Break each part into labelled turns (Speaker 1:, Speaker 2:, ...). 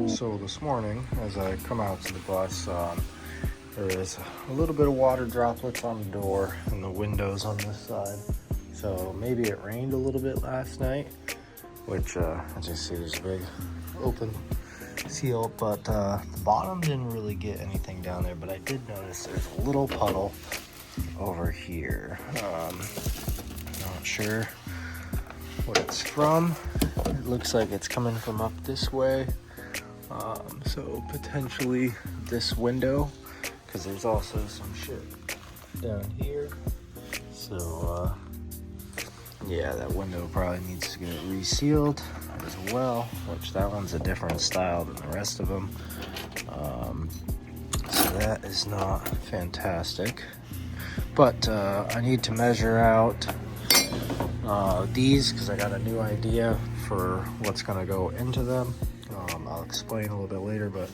Speaker 1: So this morning, as I come out to the bus, there is a little bit of water droplets on the door and the windows on this side. So maybe it rained a little bit last night, which as you see, there's a big open seal, but the bottom didn't really get anything down there. But I did notice there's a little puddle over here. Not sure what it's from. It looks like it's coming from up this way. So potentially this window, because there's also some shit down here. So yeah, that window probably needs to get resealed as well, which that one's a different style than the rest of them. So that is not fantastic. But I need to measure out these because I got a new idea for what's going to go into them. I'll explain a little bit later, but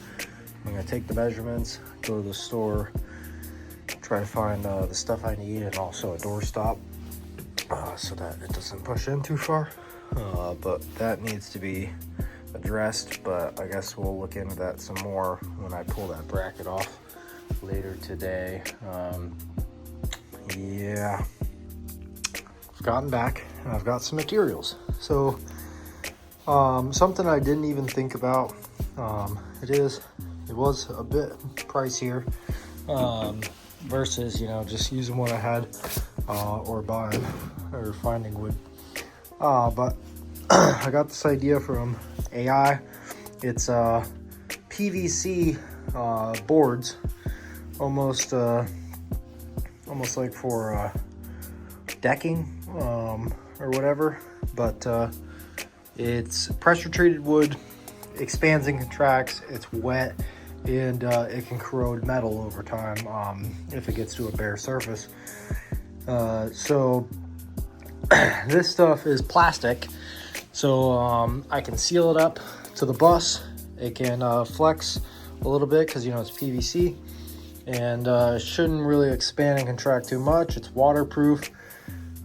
Speaker 1: I'm going to take the measurements, go to the store, try to find the stuff I need, and also a door stop so that it doesn't push in too far. But that needs to be addressed, but I guess we'll look into that some more when I pull that bracket off later today. Yeah, I've gotten back and I've got some materials. So something I didn't even think about, it was a bit pricier versus, just using what I had or buying or finding wood. But I got this idea from AI. It's PVC boards, almost like for decking or whatever, but it's pressure treated wood, expands and contracts, it's wet, and it can corrode metal over time if it gets to a bare surface. So this stuff is plastic, so I can seal it up to the bus. It can flex a little bit because it's PVC, and it shouldn't really expand and contract too much. It's waterproof.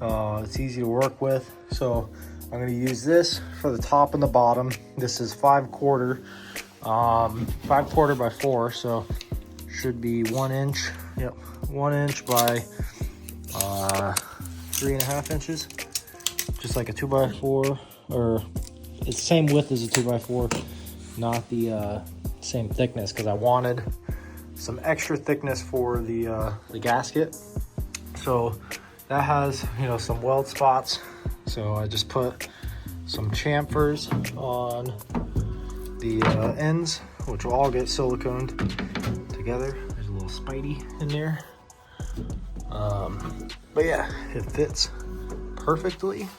Speaker 1: It's easy to work with. So I'm going to use this for the top and the bottom. This is 5/4 by 4, so should be 1 inch. Yep, 1 inch by 3.5 inches, just like a 2x4, or it's the same width as a 2x4, not the same thickness, because I wanted some extra thickness for the gasket. So that has some weld spots, so I just put some chamfers on the ends, which will all get siliconed together. There's a little Spidey in there, but yeah, it fits perfectly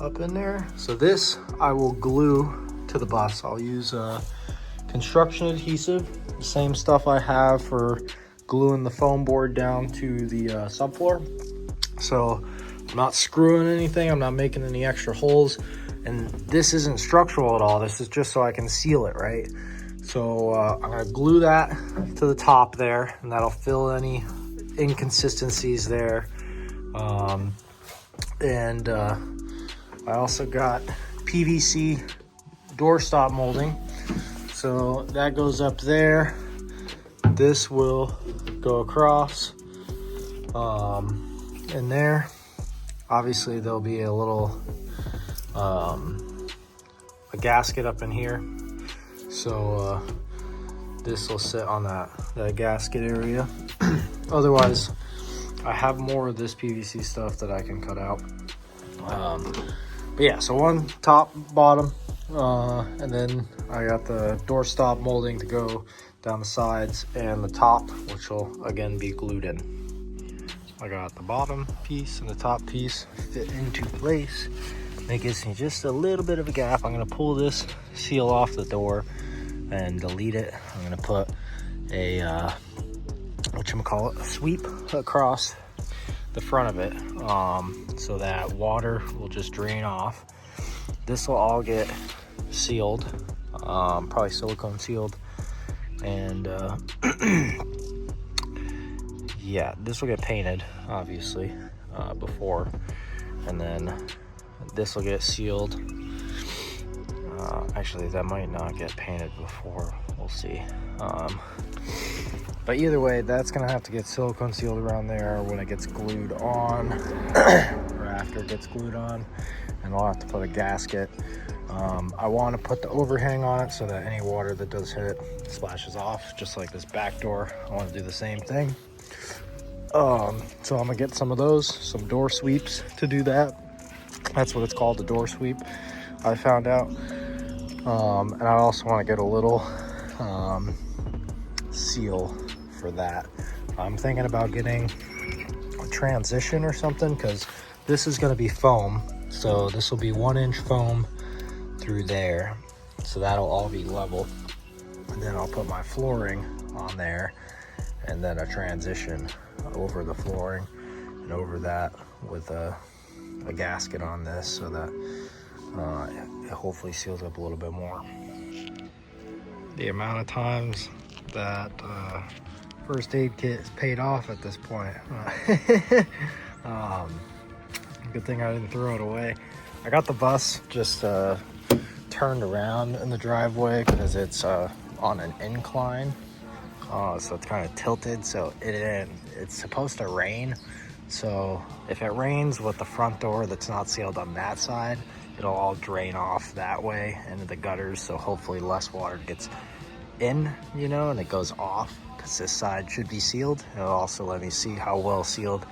Speaker 1: up in there. So this I will glue to the bus. I'll use construction adhesive, the same stuff I have for gluing the foam board down to the subfloor. So I'm not screwing anything, I'm not making any extra holes, and this isn't structural at all. This is just so I can seal it, right? So I'm gonna glue that to the top there, and that'll fill any inconsistencies there. And I also got PVC doorstop molding, so that goes up there. This will go across in there. Obviously there'll be a little a gasket up in here, so this will sit on that gasket area. Otherwise I have more of this PVC stuff that I can cut out. But yeah, so one top, bottom, and then I got the doorstop molding to go down the sides, and the top, which will again be glued in. I got the bottom piece and the top piece fit into place. That gives me just a little bit of a gap. I'm gonna pull this seal off the door and delete it. I'm gonna put a a sweep across the front of it, so that water will just drain off. This will all get sealed, probably silicone sealed, and yeah, this will get painted obviously before, and then this will get sealed Actually, that might not get painted before. We'll see. But either way, that's gonna have to get silicone sealed around there when it gets glued on, or after it gets glued on, and I'll have to put a gasket. I want to put the overhang on it so that any water that does hit it splashes off, just like this back door. I want to do the same thing. So I'm gonna get some of those, some door sweeps to do that. That's what it's called, the door sweep, I found out. And I also want to get a little seal for that. I'm thinking about getting a transition or something, because this is going to be foam. So this will be 1-inch foam through there. So that'll all be level. And then I'll put my flooring on there, and then a transition over the flooring and over that with a gasket on this, so that it hopefully seals up a little bit more. The amount of times that first aid kit is paid off at this point. Good thing I didn't throw it away. I got the bus just turned around in the driveway because it's on an incline. So it's kind of tilted, so it's supposed to rain. So if it rains with the front door that's not sealed on that side, it'll all drain off that way into the gutters. So hopefully less water gets in, you know, and it goes off, because this side should be sealed. It'll also let me see how well sealed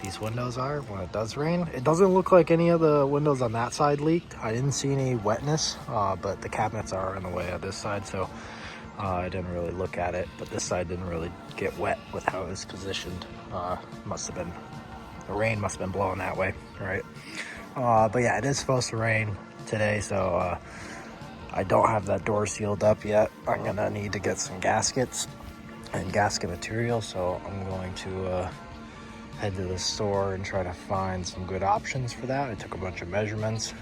Speaker 1: these windows are when it does rain. It doesn't look like any of the windows on that side leaked. I didn't see any wetness, but the cabinets are in the way of this side, so I didn't really look at it. But this side didn't really get wet with how it was positioned. Must have been, the rain must have been blowing that way, right? But yeah, it is supposed to rain today, so I don't have that door sealed up yet. I'm gonna need to get some gaskets and gasket material, so I'm going to head to the store and try to find some good options for that. I took a bunch of measurements,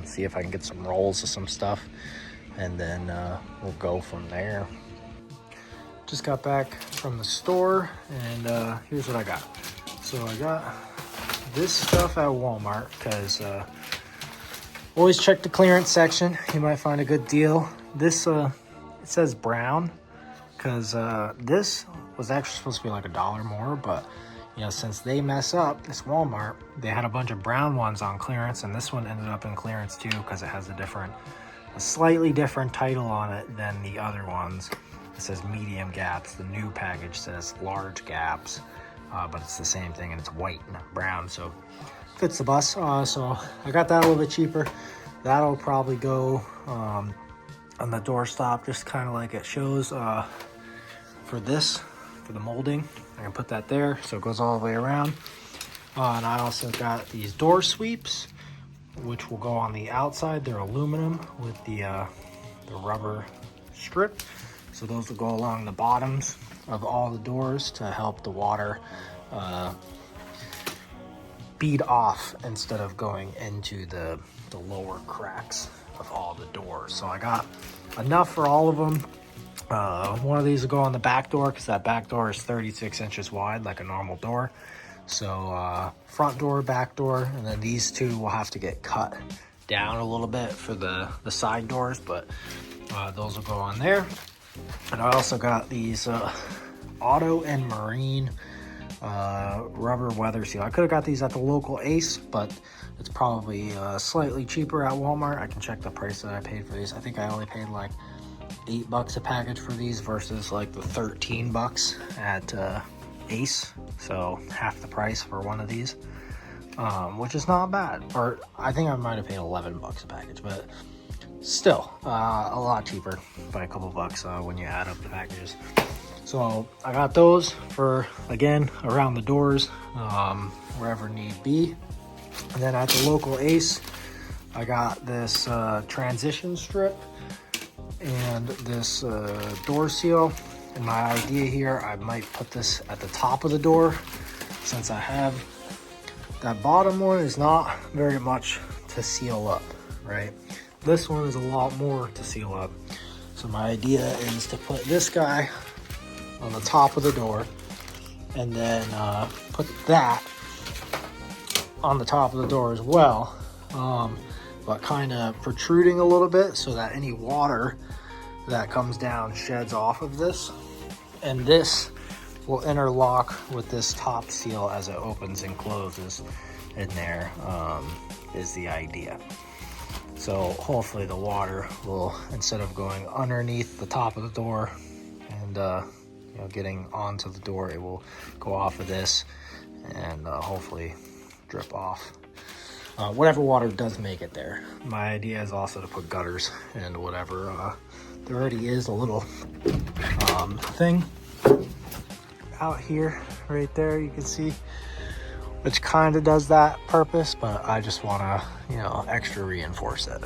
Speaker 1: see if I can get some rolls of some stuff, and then we'll go from there. Just got back from the store, and here's what I got. So I got this stuff at Walmart, because always check the clearance section. You might find a good deal. This it says brown, because this was actually supposed to be like $1 more, but you know, since they mess up, this Walmart, they had a bunch of brown ones on clearance, and this one ended up in clearance too, because it has a slightly different title on it than the other ones. It says medium gaps. The new package says large gaps, but it's the same thing, and it's white, not brown, so fits the bus. So I got that a little bit cheaper. That'll probably go on the doorstop, just kind of like it shows for the molding. I can put that there, so it goes all the way around. And I also got these door sweeps, which will go on the outside. They're aluminum with the rubber strip. So those will go along the bottoms of all the doors to help the water bead off instead of going into the lower cracks of all the doors. So I got enough for all of them. One of these will go on the back door, because that back door is 36 inches wide, like a normal door. So front door, back door, and then these two will have to get cut down a little bit for the side doors, but those will go on there. And I also got these Auto and Marine rubber weather seal. I could have got these at the local Ace, but it's probably slightly cheaper at Walmart. I can check the price that I paid for these. I think I only paid like $8 a package for these versus like the $13 at Ace, so half the price for one of these, which is not bad. Or I think I might have paid $11 a package, but still a lot cheaper by a couple bucks when you add up the packages. So I got those for, again, around the doors, wherever need be. And then at the local Ace, I got this transition strip and this door seal. And my idea here, I might put this at the top of the door, since I have that bottom one is not very much to seal up, right? This one is a lot more to seal up. So my idea is to put this guy on the top of the door, and then put that on the top of the door as well. but kind of protruding a little bit so that any water that comes down sheds off of this. And this will interlock with this top seal as it opens and closes in there, is the idea. So hopefully the water will, instead of going underneath the top of the door and you know, getting onto the door, it will go off of this and hopefully drip off. Whatever water does make it there. My idea is also to put gutters and whatever. There already is a little thing out here, right there, you can see, which kind of does that purpose, but I just want to, you know, extra reinforce it.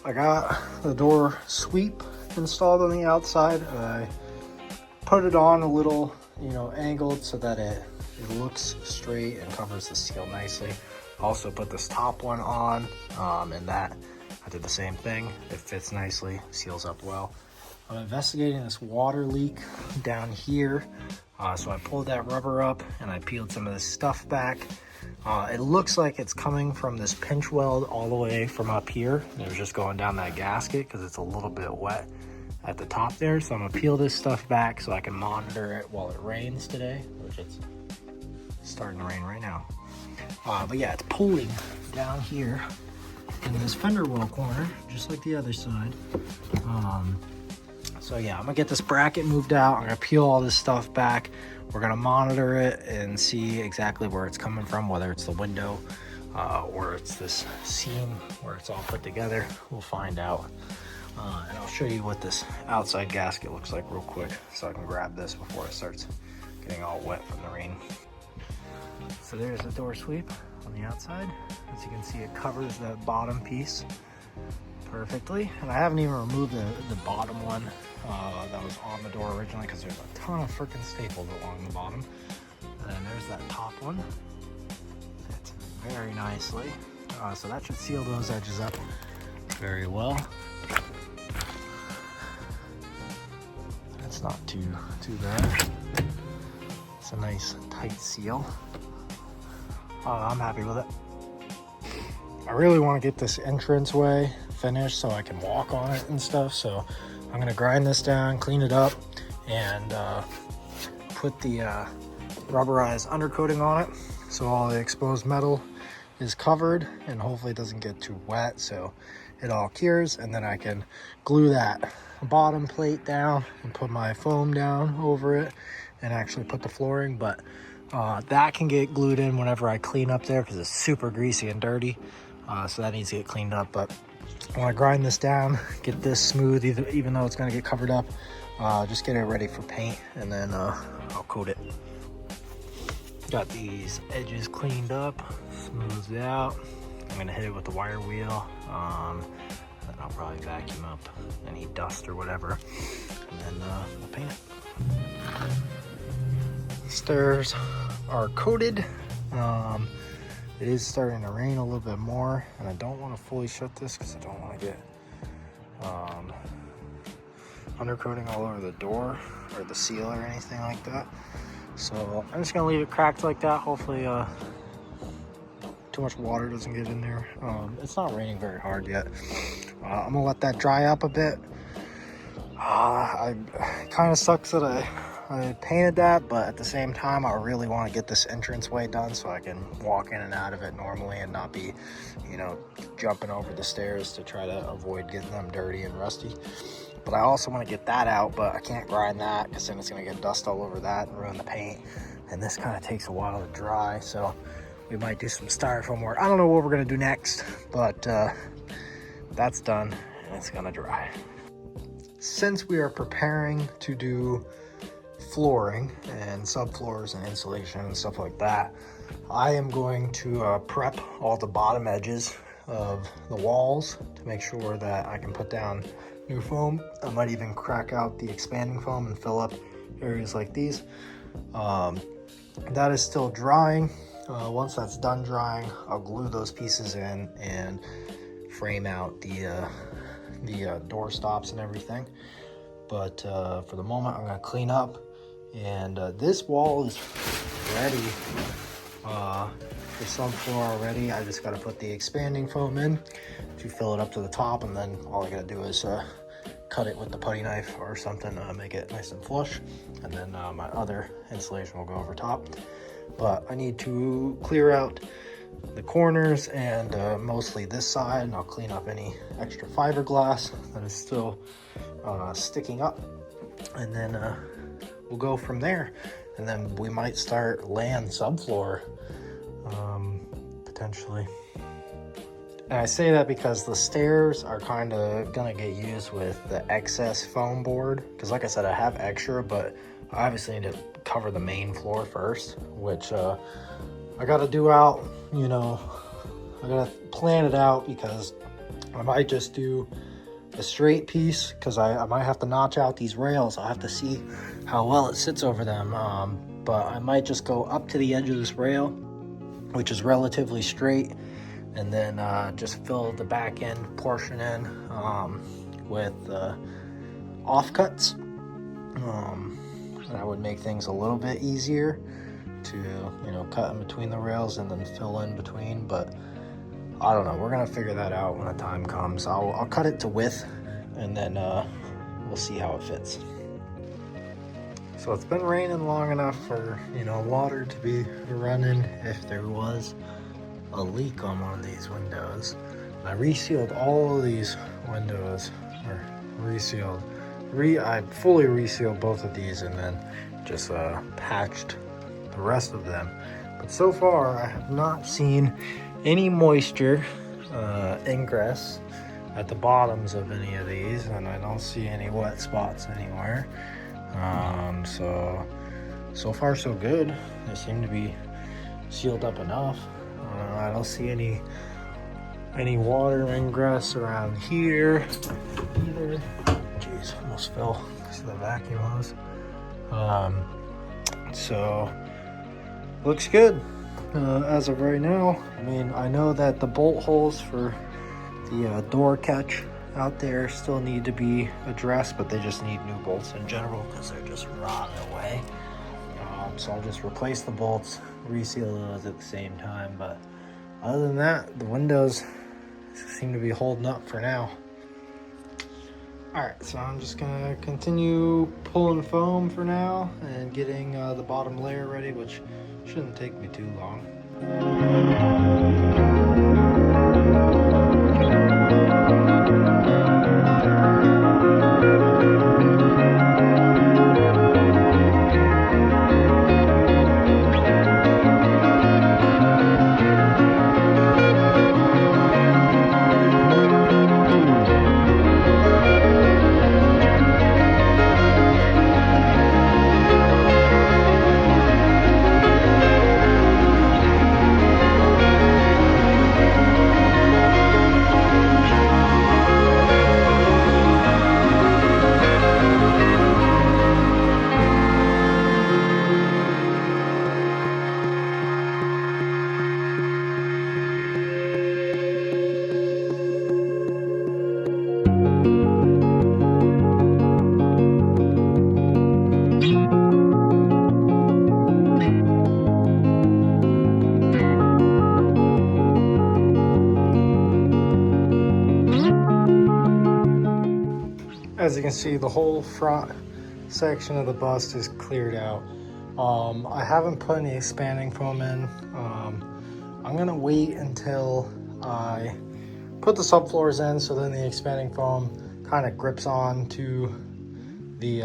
Speaker 1: I got the door sweep installed on the outside. I put it on a little, you know, angled so that it looks straight and covers the seal nicely. Also put this top one on, and that I did the same thing. It fits nicely, seals up well. I'm investigating this water leak down here. So I pulled that rubber up and I peeled some of this stuff back. It looks like it's coming from this pinch weld all the way from up here. It was just going down that gasket because it's a little bit wet at the top there. So I'm gonna peel this stuff back so I can monitor it while it rains today, which it's starting to rain right now. But yeah, it's pulling down here in this fender well corner, just like the other side. So yeah, I'm gonna get this bracket moved out. I'm gonna peel all this stuff back. We're gonna monitor it and see exactly where it's coming from, whether it's the window or it's this seam where it's all put together. We'll find out. And I'll show you what this outside gasket looks like real quick so I can grab this before it starts getting all wet from the rain. So there's the door sweep on the outside. As you can see, it covers that bottom piece perfectly. And I haven't even removed the bottom one that was on the door originally because there's a ton of freaking staples along the bottom. And then there's that top one. Fits very nicely. So that should seal those edges up very well. That's not too bad. It's a nice tight seal. I'm happy with it. I really want to get this entranceway finished so I can walk on it and stuff. So I'm gonna grind this down, clean it up, and put the rubberized undercoating on it so all the exposed metal is covered and hopefully it doesn't get too wet so it all cures. And then I can glue that bottom plate down and put my foam down over it and actually put the flooring. But that can get glued in whenever I clean up there because it's super greasy and dirty. So that needs to get cleaned up. But I want to grind this down, get this smooth, even though it's going to get covered up. Just get it ready for paint, and then I'll coat it. Got these edges cleaned up, smoothed out. I'm going to hit it with the wire wheel. And then I'll probably vacuum up any dust or whatever, and then we'll paint it. Stairs are coated. It is starting to rain a little bit more, and I don't want to fully shut this because I don't want to get undercoating all over the door or the seal or anything like that. So I'm just gonna leave it cracked like that. Hopefully too much water doesn't get in there. It's not raining very hard yet. I'm gonna let that dry up a bit. It kind of sucks that I painted that, but at the same time I really want to get this entranceway done so I can walk in and out of it normally and not be, you know, jumping over the stairs to try to avoid getting them dirty and rusty. But I also want to get that out, but I can't grind that because then it's going to get dust all over that and ruin the paint, and this kind of takes a while to dry, so we might do some styrofoam work. I don't know what we're going to do next, but that's done and it's going to dry. Since we are preparing to do flooring and subfloors and insulation and stuff like that, I am going to prep all the bottom edges of the walls to make sure that I can put down new foam. I might even crack out the expanding foam and fill up areas like these. That is still drying. Once that's done drying, I'll glue those pieces in and frame out the door stops and everything. But for the moment, I'm gonna clean up. And this wall is ready the subfloor already. I just got to put the expanding foam in to fill it up to the top, and then all I got to do is cut it with the putty knife or something, make it nice and flush, and then my other insulation will go over top. But I need to clear out the corners and mostly this side, and I'll clean up any extra fiberglass that is still sticking up, and then we'll go from there. And then we might start laying subfloor potentially. And I say that because the stairs are kind of gonna get used with the excess foam board, because like I said, I have extra, but I obviously need to cover the main floor first, which I gotta do out, you know, I gotta plan it out, because I might just do a straight piece, because I might have to notch out these rails. I'll have to see how well it sits over them, but I might just go up to the edge of this rail, which is relatively straight, and then just fill the back end portion in with offcuts. That would make things a little bit easier to, you know, cut in between the rails and then fill in between. But I don't know, we're gonna figure that out when the time comes. I'll cut it to width, and then we'll see how it fits. So it's been raining long enough for, you know, water to be running if there was a leak on one of these windows. I resealed all of these windows, or resealed. I fully resealed both of these, and then just patched the rest of them. But so far, I have not seen any moisture ingress at the bottoms of any of these, and I don't see any wet spots anywhere. So far so good. They seem to be sealed up enough. I don't see any water ingress around here either. Jeez, almost fell because of the vacuum hose. So looks good as of right now. I mean, I know that the bolt holes for the door catch out there still need to be addressed, but they just need new bolts in general because they're just rotting away. So I'll just replace the bolts, reseal those at the same time. But other than that, the windows seem to be holding up for now. Alright, so I'm just gonna continue pulling foam for now and getting the bottom layer ready, which shouldn't take me too long. As you can see, the whole front section of the bust is cleared out. I haven't put any expanding foam in. I'm gonna wait until I put the subfloors in, so then the expanding foam kind of grips on to the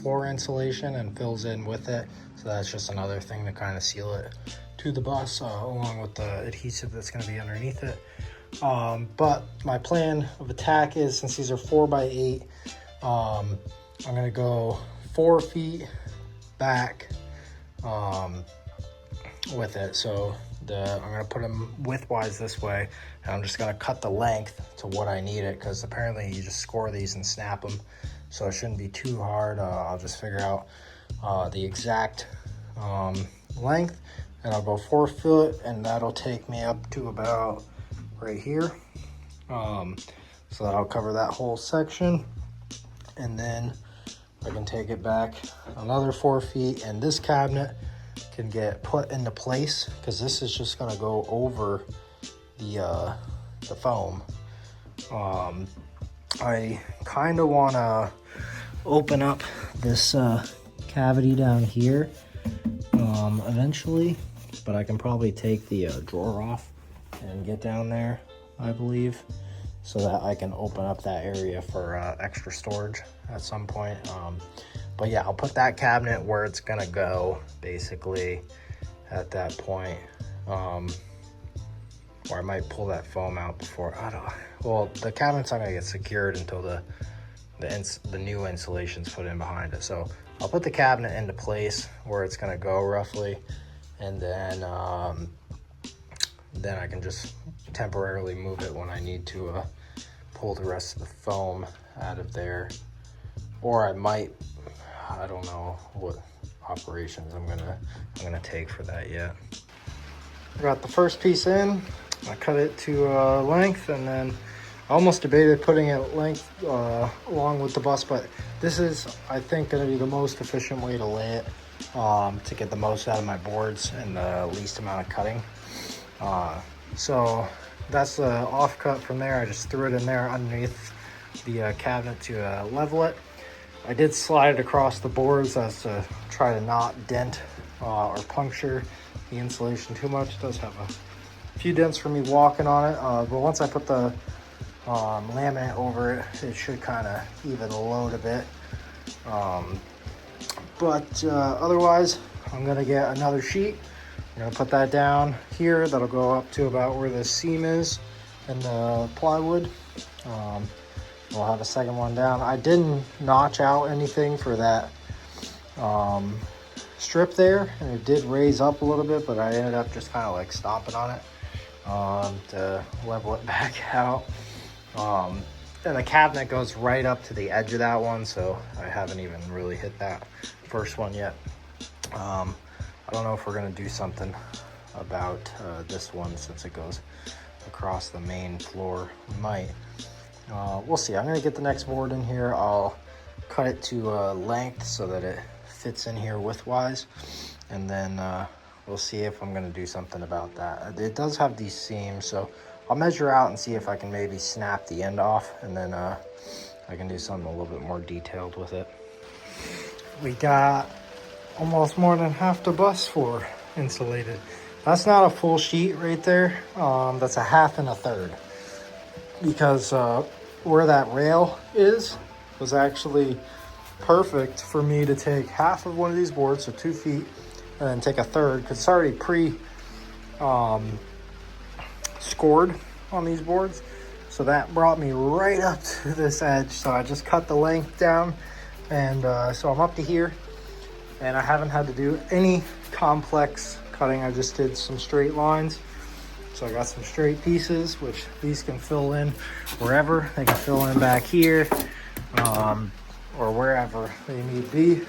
Speaker 1: floor insulation and fills in with it. So that's just another thing to kind of seal it to the bus, along with the adhesive that's gonna be underneath it. But my plan of attack is, since these are 4x8, I'm gonna go 4 feet back with it. So I'm gonna put them widthwise this way, and I'm just gonna cut the length to what I need it, because apparently you just score these and snap them, so it shouldn't be too hard. I'll just figure out the exact length, and I'll go 4 foot, and that'll take me up to about right here. So that'll cover that whole section, and then I can take it back another 4 feet, and this cabinet can get put into place, because this is just gonna go over the foam. I kind of want to open up this cavity down here eventually, but I can probably take the drawer off and get down there, I believe, so that I can open up that area for extra storage at some point. But yeah, I'll put that cabinet where it's gonna go, basically, at that point. Or I might pull that foam out before, I don't, well, the cabinet's not gonna get secured until the new insulation's put in behind it. So I'll put the cabinet into place where it's gonna go roughly, and then I can just temporarily move it when I need to pull the rest of the foam out of there. Or I might, I don't know what operations I'm gonna take for that yet. I got the first piece in. I cut it to length, and then I almost debated putting it length along with the bus, but this is, I think, going to be the most efficient way to lay it to get the most out of my boards and the least amount of cutting. So that's the off cut from there. I just threw it in there underneath the cabinet to level it. I did slide it across the boards as to try to not dent or puncture the insulation too much. It does have a few dents for me walking on it, but once I put the laminate over it, it should kind of even the load a bit. Otherwise, I'm gonna get another sheet. I'm gonna put that down here. That'll go up to about where the seam is and the plywood. We'll have a second one down. I didn't notch out anything for that strip there, and it did raise up a little bit, but I ended up just kind of like stomping on it to level it back out. And the cabinet goes right up to the edge of that one, so I haven't even really hit that first one yet. I don't know if we're gonna do something about this one since it goes across the main floor. We might. We'll see. I'm gonna get the next board in here. I'll cut it to length so that it fits in here widthwise, and then we'll see if I'm gonna do something about that. It does have these seams, so I'll measure out and see if I can maybe snap the end off, and then I can do something a little bit more detailed with it. We got almost more than half the bus floor insulated. That's not a full sheet right there. That's a half and a third, because where that rail is was actually perfect for me to take half of one of these boards, so 2 feet, and then take a third, because it's already scored on these boards. So that brought me right up to this edge. So I just cut the length down, and so I'm up to here, and I haven't had to do any complex cutting. I just did some straight lines. So I got some straight pieces, which these can fill in wherever. They can fill in back here, or wherever they need be.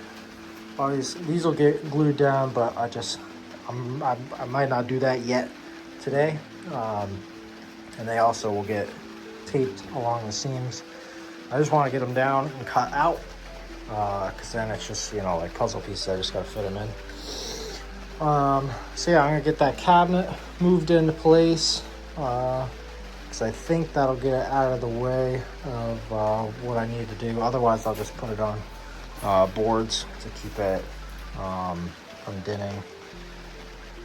Speaker 1: Obviously, these will get glued down, but I might not do that yet today. And they also will get taped along the seams. I just want to get them down and cut out, because then it's just, you know, like puzzle pieces. I just got to fit them in. So yeah, I'm gonna get that cabinet moved into place, because I think that'll get it out of the way of what I need to do. Otherwise, I'll just put it on boards to keep it from denting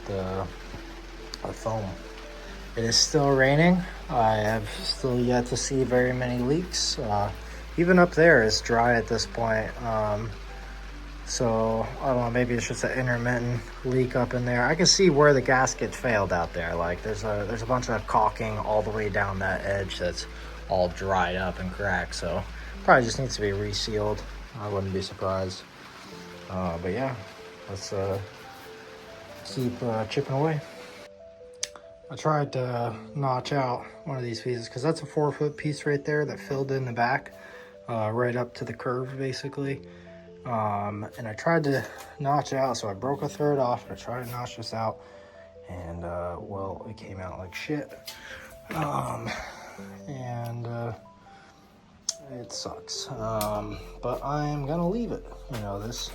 Speaker 1: the foam. It is still raining. I have still yet to see very many leaks. Even up there is dry at this point. So I don't know, maybe it's just an intermittent leak up in there. I can see where the gasket failed out there. Like there's a bunch of caulking all the way down that edge that's all dried up and cracked. So probably just needs to be resealed. I wouldn't be surprised. But yeah, let's keep chipping away. I tried to notch out one of these pieces, because that's a 4-foot piece right there that filled in the back, right up to the curve basically. And I tried to notch it out, so I broke a third off. I tried to notch this out, and well, it came out like shit. And it it sucks. But I am gonna leave it. You know, this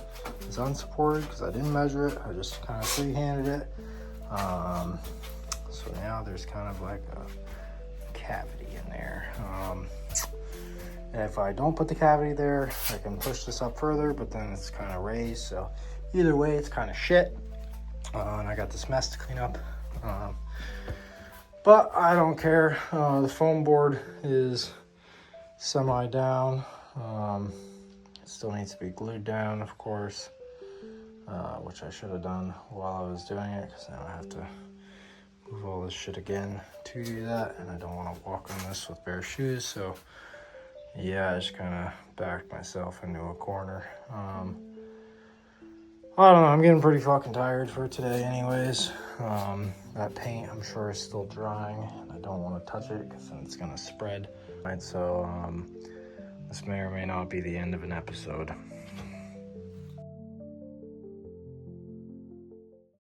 Speaker 1: is unsupported because I didn't measure it. I just kind of free-handed it. So now there's kind of like a cavity in there. And if I don't put the cavity there, I can push this up further, but then it's kind of raised. So either way, it's kind of shit. And I got this mess to clean up. But I don't care. The foam board is semi down. It still needs to be glued down, of course, which I should have done while I was doing it, because now I have to move all this shit again to do that, and I don't want to walk on this with bare shoes. So yeah, I just kind of backed myself into a corner. I don't know, I'm getting pretty fucking tired for today anyways. That paint, I'm sure, is still drying, and I don't want to touch it because then it's going to spread. Right, so this may or may not be the end of an episode.